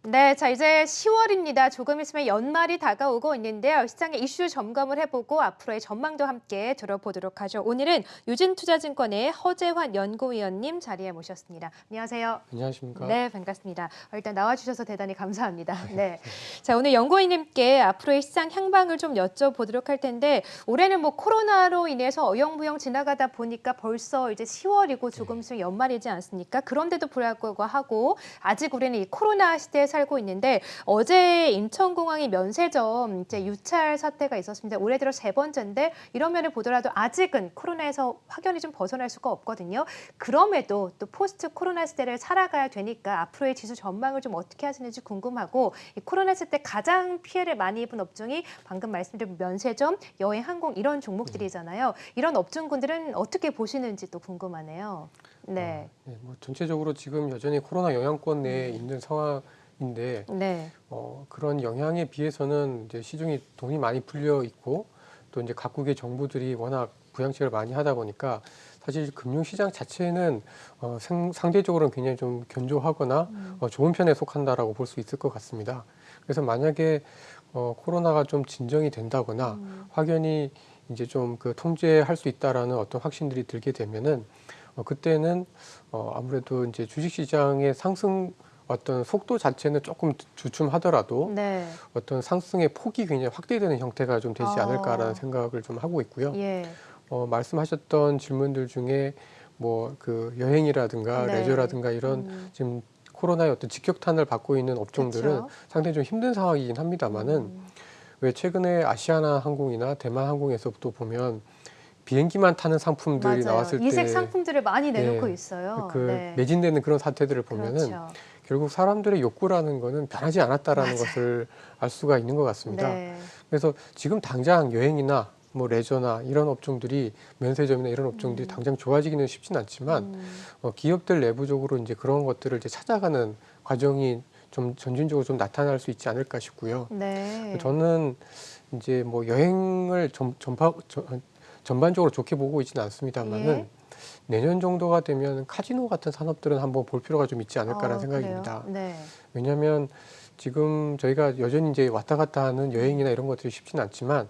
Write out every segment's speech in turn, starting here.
네, 자 이제 10월입니다. 조금 있으면 연말이 다가오고 있는데요. 시장의 이슈 점검을 해보고 앞으로의 전망도 함께 들어보도록 하죠. 오늘은 유진투자증권의 허재환 연구위원님 자리에 모셨습니다. 안녕하세요. 안녕하십니까? 네, 반갑습니다. 일단 나와주셔서 대단히 감사합니다. 네, 자 오늘 연구위님께 앞으로의 시장 향방을 좀 여쭤보도록 할 텐데 올해는 뭐 코로나로 인해서 어영부영 지나가다 보니까 벌써 이제 10월이고 조금 있으면 연말이지 않습니까? 그런데도 불구하고 아직 우리는 이 코로나 시대에 살고 있는데 어제 인천공항의 면세점 이제 유찰 사태가 있었습니다. 올해 들어 세 번째인데 이런 면을 보더라도 아직은 코로나에서 확연히 좀 벗어날 수가 없거든요. 그럼에도 또 포스트 코로나 시대를 살아가야 되니까 앞으로의 지수 전망을 좀 어떻게 하시는지 궁금하고 이 코로나 시대 가장 피해를 많이 입은 업종이 방금 말씀드린 면세점, 여행, 항공 이런 종목들이잖아요. 이런 업종군들은 어떻게 보시는지 또 궁금하네요. 네. 뭐 전체적으로 지금 여전히 코로나 영향권 내에 있는 상황인데 네. 그런 영향에 비해서는 이제 시중에 돈이 많이 풀려 있고 또 이제 각국의 정부들이 워낙 부양책을 많이 하다 보니까 사실 금융시장 자체는 상대적으로는 굉장히 좀 견조하거나 좋은 편에 속한다라고 볼 수 있을 것 같습니다. 그래서 만약에 코로나가 좀 진정이 된다거나 확연히 이제 좀 그 통제할 수 있다라는 어떤 확신들이 들게 되면은 그때는 아무래도 이제 주식시장의 상승 어떤 속도 자체는 조금 주춤하더라도 네. 어떤 상승의 폭이 굉장히 확대되는 형태가 좀 되지 않을까라는 생각을 좀 하고 있고요. 예. 말씀하셨던 질문들 중에 뭐 그 여행이라든가 네. 레저라든가 이런 지금 코로나의 어떤 직격탄을 받고 있는 업종들은 그쵸. 상당히 좀 힘든 상황이긴 합니다만은 왜 최근에 아시아나 항공이나 대만 항공에서부터 보면 비행기만 타는 상품들이 맞아요. 나왔을 이색 때 상품들을 많이 내놓고 예, 있어요. 그 네. 매진되는 그런 사태들을 보면은 그렇죠. 결국 사람들의 욕구라는 거는 변하지 않았다라는 맞아요. 것을 알 수가 있는 것 같습니다. 네. 그래서 지금 당장 여행이나 뭐 레저나 이런 업종들이 면세점이나 이런 업종들이 당장 좋아지기는 쉽진 않지만 기업들 내부적으로 이제 그런 것들을 이제 찾아가는 과정이 좀 점진적으로 좀 나타날 수 있지 않을까 싶고요. 네. 저는 이제 뭐 여행을 전반적으로 좋게 보고 있지는 않습니다만은 예. 내년 정도가 되면 카지노 같은 산업들은 한번 볼 필요가 좀 있지 않을까라는 그래요? 생각입니다. 네. 왜냐하면 지금 저희가 여전히 이제 왔다 갔다 하는 여행이나 이런 것들이 쉽지는 않지만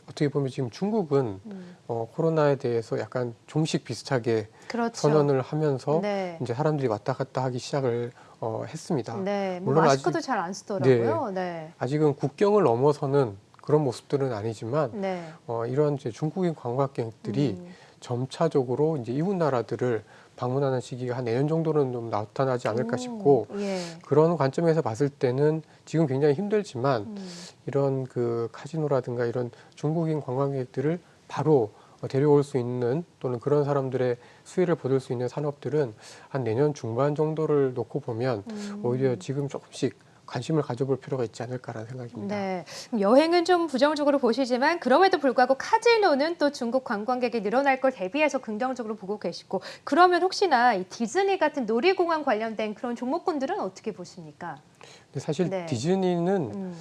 어떻게 보면 지금 중국은 코로나에 대해서 약간 종식 비슷하게 그렇죠. 선언을 하면서 네. 이제 사람들이 왔다 갔다 하기 시작을 했습니다. 네. 뭐 물론 마스크도 아직 잘 안 네, 쓰더라고요. 네. 아직은 국경을 넘어서는 그런 모습들은 아니지만 네. 이런 이제 중국인 관광객들이 점차적으로 이제 이웃 나라들을 방문하는 시기가 한 내년 정도는 좀 나타나지 않을까 싶고 예. 그런 관점에서 봤을 때는 지금 굉장히 힘들지만 이런 그 카지노라든가 이런 중국인 관광객들을 바로 데려올 수 있는 또는 그런 사람들의 수혜를 받을 수 있는 산업들은 한 내년 중반 정도를 놓고 보면 오히려 지금 조금씩 관심을 가져볼 필요가 있지 않을까라는 생각입니다. 네. 그럼 여행은 좀 부정적으로 보시지만 그럼에도 불구하고 카지노는 또 중국 관광객이 늘어날 걸 대비해서 긍정적으로 보고 계시고 그러면 혹시나 이 디즈니 같은 놀이공원 관련된 그런 종목군들은 어떻게 보십니까? 근데 사실 네. 디즈니는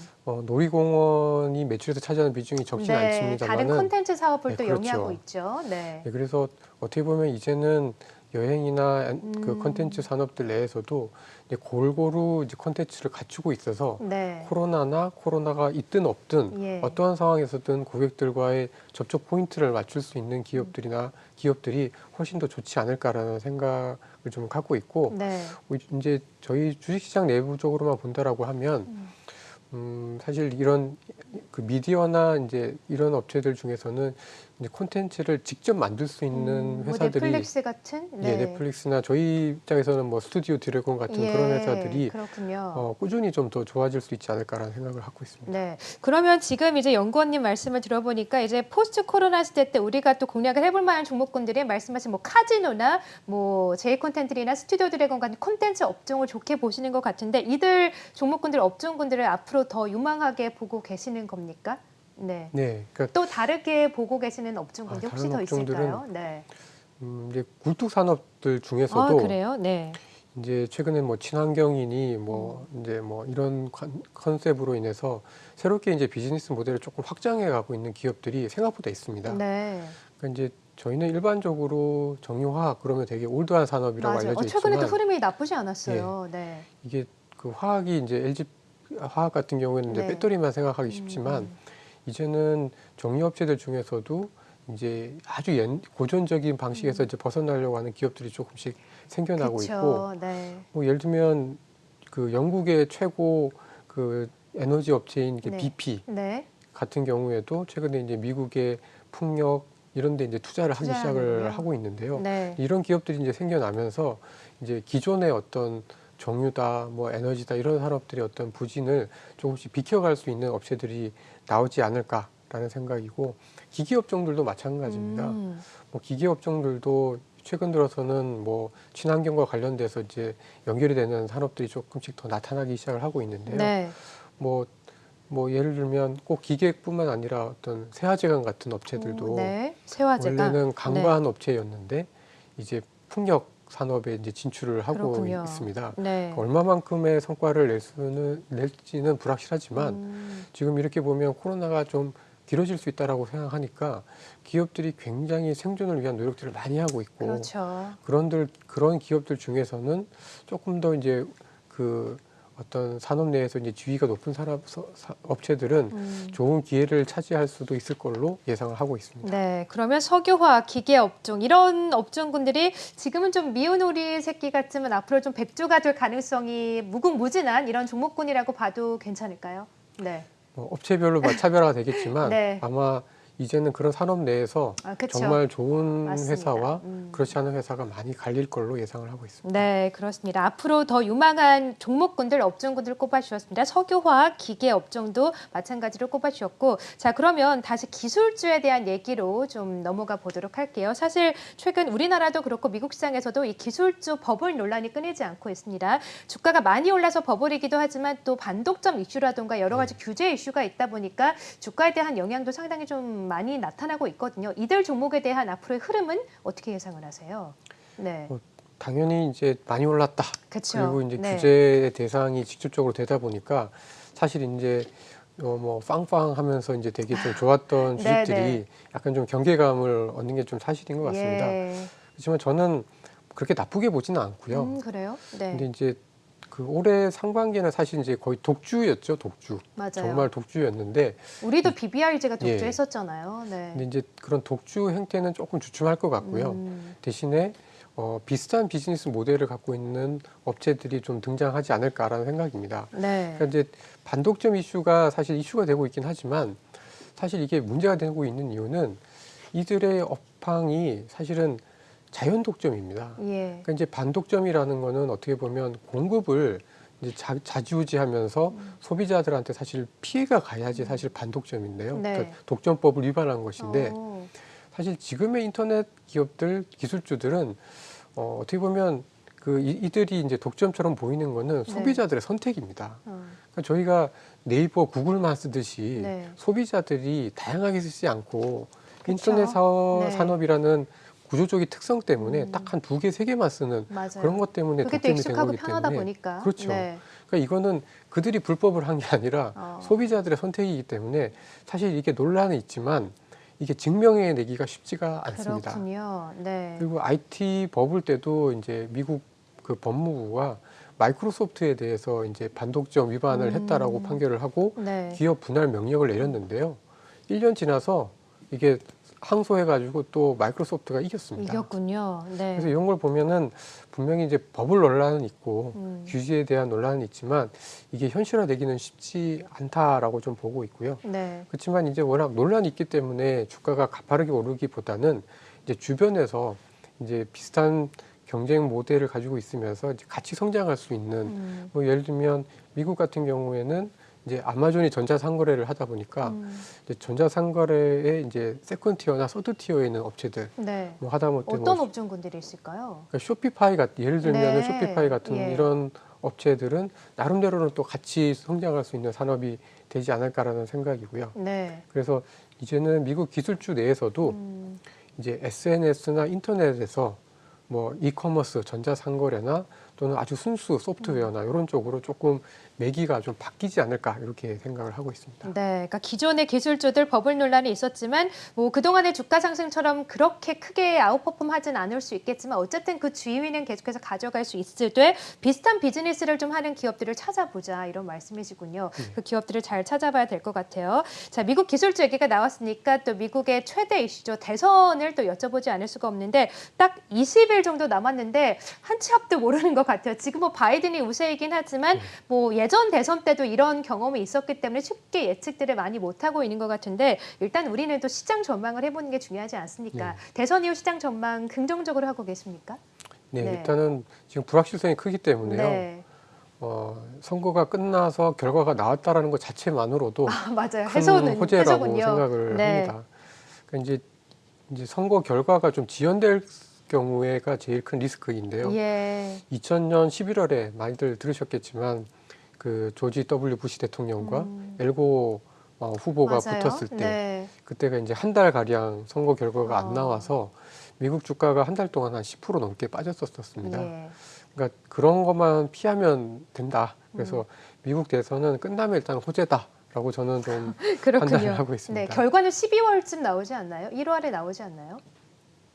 놀이공원이 매출에서 차지하는 비중이 적진 네. 다른 않습니다만은 콘텐츠 사업을 또 그렇죠. 영위하고 있죠. 네. 네, 그래서 어떻게 보면 이제는 여행이나 그 콘텐츠 산업들 내에서도 이제 골고루 이제 콘텐츠를 갖추고 있어서 네. 코로나가 있든 없든 예. 어떠한 상황에서든 고객들과의 접촉 포인트를 맞출 수 있는 기업들이 훨씬 더 좋지 않을까라는 생각을 좀 갖고 있고 네. 이제 저희 주식시장 내부적으로만 본다라고 하면 사실 이런 그 미디어나 이제 이런 업체들 중에서는 이제 콘텐츠를 직접 만들 수 있는 뭐 회사들이 넷플릭스 같은? 예, 넷플릭스나 저희 입장에서는 뭐 스튜디오 드래곤 같은 예. 그런 회사들이 그렇군요. 꾸준히 좀 더 좋아질 수 있지 않을까라는 생각을 갖고 있습니다. 네. 그러면 지금 이제 연구원님 말씀을 들어보니까 이제 포스트 코로나 시대 때 우리가 또 공략을 해볼 만한 종목군들이 말씀하신 뭐 카지노나 뭐 제이 콘텐츠나 스튜디오 드래곤 같은 콘텐츠 업종을 좋게 보시는 것 같은데 이들 종목군들 업종군들을 앞으로 더 유망하게 보고 계시는 겁니까? 네. 네, 그러니까 또 다르게 보고 계시는 업종군들 혹시 다른 더 업종들은 있을까요? 네. 이제 굴뚝 산업들 아, 중에서도 그래요? 네. 이제 최근에 뭐 친환경이니 뭐 이제 뭐 이런 컨셉으로 인해서 새롭게 이제 비즈니스 모델을 조금 확장해 가고 있는 기업들이 생각보다 있습니다. 네. 그러니까 이제 저희는 일반적으로 정유화학 그러면 되게 올드한 산업이라고 맞아요. 알려져 최근에도 있지만 흐름이 나쁘지 예, 않았어요. 네. 이게 그 그 화학이 이제 LG 화학 같은 경우에는 이제 네. 배터리만 생각하기 쉽지만 이제는 정유업체들 중에서도 이제 아주 고전적인 방식에서 이제 벗어나려고 하는 기업들이 조금씩 생겨나고 있고, 그렇죠. 네. 뭐 예를 들면 그 영국의 최고 그 에너지 업체인 네. BP 네. 같은 경우에도 최근에 이제 미국의 풍력 이런 데 이제 투자를 하기 시작을 투자하는군요. 하고 있는데요. 네. 이런 기업들이 이제 생겨나면서 이제 기존의 어떤 정유다, 뭐 에너지다 이런 산업들의 어떤 부진을 조금씩 비켜갈 수 있는 업체들이 나오지 않을까라는 생각이고, 기기 업종들도 마찬가지입니다. 뭐 기기 업종들도 최근 들어서는 뭐 친환경과 관련돼서 이제 연결이 되는 산업들이 조금씩 더 나타나기 시작을 하고 있는데요. 네. 뭐 예를 들면 꼭 기계뿐만 아니라 어떤 세화제강 같은 업체들도 네. 세화제강. 원래는 네. 간과한 업체였는데 이제 풍력 산업에 이제 진출을 하고 그렇군요. 있습니다. 네. 얼마만큼의 성과를 낼지는 불확실하지만 지금 이렇게 보면 코로나가 좀 길어질 수 있다라고 생각하니까 기업들이 굉장히 생존을 위한 노력들을 많이 하고 있고, 그렇죠. 그런 기업들 중에서는 조금 더 이제 그 어떤 산업 내에서 이제 지위가 높은 업체들은 좋은 기회를 차지할 수도 있을 걸로 예상을 하고 있습니다. 네, 그러면 석유화학, 기계업종 이런 업종군들이 지금은 좀 미운 오리 새끼 같지만 앞으로 좀 백조가 될 가능성이 무궁무진한 이런 종목군이라고 봐도 괜찮을까요? 네. 업체별로 차별화가 되겠지만 네. 아마 이제는 그런 산업 내에서 그쵸. 정말 좋은 맞습니다. 회사와 그렇지 않은 회사가 많이 갈릴 걸로 예상을 하고 있습니다. 네, 그렇습니다. 앞으로 더 유망한 종목군들, 업종군들 꼽아주셨습니다. 석유화학, 기계업종도 마찬가지로 꼽아주셨고, 자, 그러면 다시 기술주에 대한 얘기로 좀 넘어가 보도록 할게요. 사실 최근 우리나라도 그렇고 미국 시장에서도 이 기술주 버블 논란이 끊이지 않고 있습니다. 주가가 많이 올라서 버블이기도 하지만 또 반독점 이슈라든가 여러 가지 규제 이슈가 있다 보니까 주가에 대한 영향도 상당히 좀 많이 나타나고 있거든요. 이들 종목에 대한 앞으로의 흐름은 어떻게 예상을 하세요? 네. 당연히 이제 많이 올랐다. 그쵸. 그리고 이제 네. 규제의 대상이 직접적으로 되다 보니까 사실 이제 뭐 빵빵하면서 이제 되게 좀 좋았던 네, 주식들이 네. 약간 좀 경계감을 얻는 게 좀 사실인 것 같습니다. 예. 그렇지만 저는 그렇게 나쁘게 보지는 않고요. 그래요? 네. 근데 이제 그 올해 상반기에는 사실 이제 거의 독주였죠, 독주. 맞아요. 정말 독주였는데, 우리도 BBRG가 예. 독주했었잖아요. 네. 근데 이제 그런 독주 형태는 조금 주춤할 것 같고요. 대신에 비슷한 비즈니스 모델을 갖고 있는 업체들이 좀 등장하지 않을까라는 생각입니다. 네. 그러니까 이제 반독점 이슈가 사실 이슈가 되고 있긴 하지만 사실 이게 문제가 되고 있는 이유는 이들의 업황이 사실은 자연 독점입니다. 예. 그러니까 이제 반독점이라는 거는 어떻게 보면 공급을 이제 좌지우지하면서 소비자들한테 사실 피해가 가야지 사실 반독점인데요. 네. 그러니까 독점법을 위반한 것인데 어, 사실 지금의 인터넷 기업들, 기술주들은 어떻게 보면 그 이들이 이제 독점처럼 보이는 거는 네. 소비자들의 선택입니다. 어, 그러니까 저희가 네이버, 구글만 쓰듯이 네. 소비자들이 다양하게 쓰지 않고 그쵸. 인터넷 네. 산업이라는 구조적인 특성 때문에 딱 한 두 개, 세 개 만 쓰는 맞아요. 그런 것 때문에 그게 또 독점이 된 익숙하고 거기 편하다 때문에 보니까. 그렇죠. 네. 그러니까 이거는 그들이 불법을 한 게 아니라 소비자들의 선택이기 때문에 사실 이게 논란은 있지만 이게 증명해내기가 쉽지가 않습니다. 그렇군요. 네. 그리고 IT 버블 때도 이제 미국 그 법무부가 마이크로소프트에 대해서 이제 반독점 위반을 했다라고 판결을 하고 네. 기업 분할 명령을 내렸는데요. 1년 지나서 이게 항소해가지고 또 마이크로소프트가 이겼습니다. 이겼군요. 네. 그래서 이런 걸 보면은 분명히 이제 버블 논란은 있고 규제에 대한 논란은 있지만 이게 현실화되기는 쉽지 않다라고 좀 보고 있고요. 네. 그렇지만 이제 워낙 논란이 있기 때문에 주가가 가파르게 오르기보다는 이제 주변에서 이제 비슷한 경쟁 모델을 가지고 있으면서 이제 같이 성장할 수 있는 뭐 예를 들면 미국 같은 경우에는 이제 아마존이 전자상거래를 하다 보니까 이제 전자상거래에 이제 세컨드 티어나 서드 티어에 있는 업체들 네. 뭐 하다못해 어떤 뭐 업종군들이 있을까요? 그러니까 쇼피파이 같은 예를 들면은 네. 쇼피파이 같은 예. 이런 업체들은 나름대로는 또 같이 성장할 수 있는 산업이 되지 않을까라는 생각이고요. 네. 그래서 이제는 미국 기술주 내에서도 이제 SNS나 인터넷에서 뭐 이커머스, 전자상거래나 또는 아주 순수 소프트웨어나 이런 쪽으로 조금 매기가 좀 바뀌지 않을까 이렇게 생각을 하고 있습니다. 네, 그러니까 기존의 기술주들 버블 논란이 있었지만 뭐 그동안의 주가 상승처럼 그렇게 크게 아웃퍼폼하진 않을 수 있겠지만 어쨌든 그 주위는 계속해서 가져갈 수 있을 때 비슷한 비즈니스를 좀 하는 기업들을 찾아보자 이런 말씀이시군요. 그 기업들을 잘 찾아봐야 될 것 같아요. 자, 미국 기술주 얘기가 나왔으니까 또 미국의 최대 이슈죠. 대선을 또 여쭤보지 않을 수가 없는데 딱 20일 정도 남았는데 한 치 앞도 모르는 것 같아요. 지금 뭐 바이든이 우세이긴 하지만 뭐 예전 대선 때도 이런 경험이 있었기 때문에 쉽게 예측들을 많이 못하고 있는 것 같은데 일단 우리는 또 시장 전망을 해보는 게 중요하지 않습니까? 대선 이후 시장 전망 긍정적으로 하고 계십니까? 네, 네. 일단은 지금 불확실성이 크기 때문에요. 네. 선거가 끝나서 결과가 나왔다라는 것 자체만으로도 아, 맞아요. 큰 해소는 호재라고 해소군요. 생각을 네. 합니다. 그러니까 이제 선거 결과가 좀 지연될 경우에가 제일 큰 리스크인데요. 예. 2000년 11월에 많이들 들으셨겠지만 그 조지 W 부시 대통령과 엘고 후보가 맞아요. 붙었을 때 네. 그때가 이제 한 달 가량 선거 결과가 안 어. 나와서 미국 주가가 한 달 동안 한 10% 넘게 빠졌었습니다. 예. 그러니까 그런 것만 피하면 된다. 그래서 미국 대선은 끝나면 일단 호재다라고 저는 좀 그렇군요. 판단을 하고 있습니다. 네, 결과는 12월쯤 나오지 않나요? 1월에 나오지 않나요?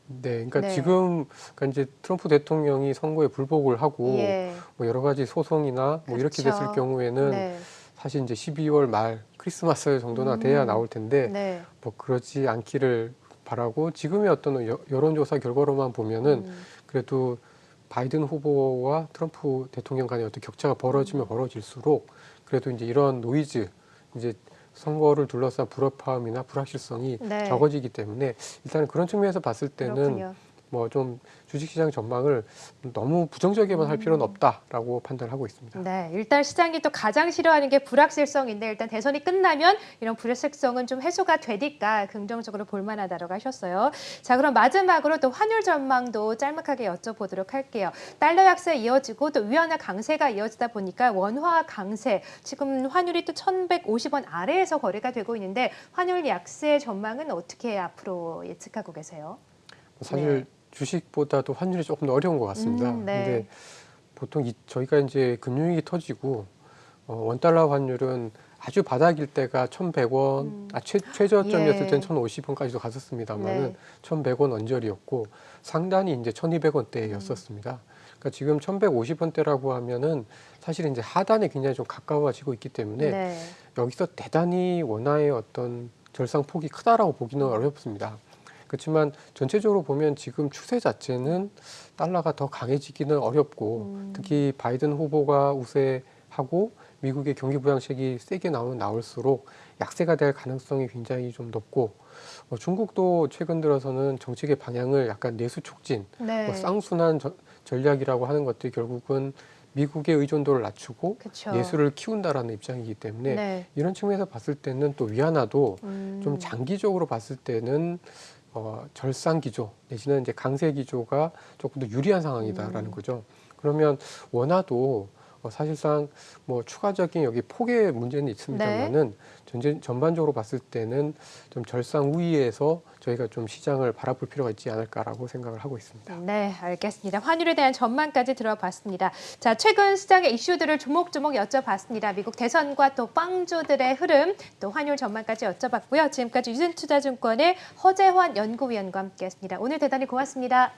네, 그러니까 네. 지금 그러니까 이제 트럼프 대통령이 선거에 불복을 하고 예. 뭐 여러 가지 소송이나 뭐 이렇게 그렇죠. 됐을 경우에는 네. 사실 이제 12월 말 크리스마스 정도나 돼야 나올 텐데 네. 뭐 그러지 않기를 바라고 지금의 어떤 여론조사 결과로만 보면은 그래도 바이든 후보와 트럼프 대통령 간의 어떤 격차가 벌어지면 벌어질수록 그래도 이제 이런 노이즈 이제 선거를 둘러싼 불협화음이나 불확실성이 네. 적어지기 때문에 일단은 그런 측면에서 봤을 때는 그렇군요. 뭐 좀 주식시장 전망을 너무 부정적이게만 할 필요는 없다라고 판단을 하고 있습니다. 네, 일단 시장이 또 가장 싫어하는 게 불확실성인데 일단 대선이 끝나면 이런 불확실성은 좀 해소가 되니까 긍정적으로 볼만하다고 하셨어요. 자, 그럼 마지막으로 또 환율 전망도 짤막하게 여쭤보도록 할게요. 달러 약세 이어지고 또 위안화 강세가 이어지다 보니까 원화 강세, 지금 환율이 또 1,150원 아래에서 거래가 되고 있는데 환율 약세 전망은 어떻게 앞으로 예측하고 계세요? 사실 주식보다도 환율이 조금 더 어려운 것 같습니다. 네. 근데 보통 저희가 이제 금융위기 터지고 원달러 환율은 아주 바닥일 때가 1,100원, 최저점이었을 예. 때는 1,050원까지도 갔었습니다만은 네. 1,100원 언저리였고 상단이 이제 1,200원대였었습니다. 그러니까 지금 1,150원대라고 하면은 사실 이제 하단에 굉장히 좀 가까워지고 있기 때문에 네. 여기서 대단히 원화의 어떤 절상폭이 크다라고 보기는 어렵습니다. 그렇지만 전체적으로 보면 지금 추세 자체는 달러가 더 강해지기는 어렵고 특히 바이든 후보가 우세하고 미국의 경기 부양책이 세게 나올수록 약세가 될 가능성이 굉장히 좀 높고 중국도 최근 들어서는 정책의 방향을 약간 내수 촉진, 네. 뭐 쌍순환 전략이라고 하는 것들이 결국은 미국의 의존도를 낮추고 그쵸. 내수를 키운다라는 입장이기 때문에 네. 이런 측면에서 봤을 때는 또 위안화도 좀 장기적으로 봤을 때는 절상 기조 내지는 이제 강세 기조가 조금 더 유리한 상황이다라는 거죠. 그러면 원화도 사실상 뭐 추가적인 여기 폭의 문제는 있습니다만은 전반적으로 봤을 때는 좀 절상 우위에서 저희가 좀 시장을 바라볼 필요가 있지 않을까라고 생각을 하고 있습니다. 네, 알겠습니다. 환율에 대한 전망까지 들어봤습니다. 자, 최근 시장의 이슈들을 조목조목 여쭤봤습니다. 미국 대선과 또 빵주들의 흐름, 또 환율 전망까지 여쭤봤고요. 지금까지 유진투자증권의 허재환 연구위원과 함께했습니다. 오늘 대단히 고맙습니다.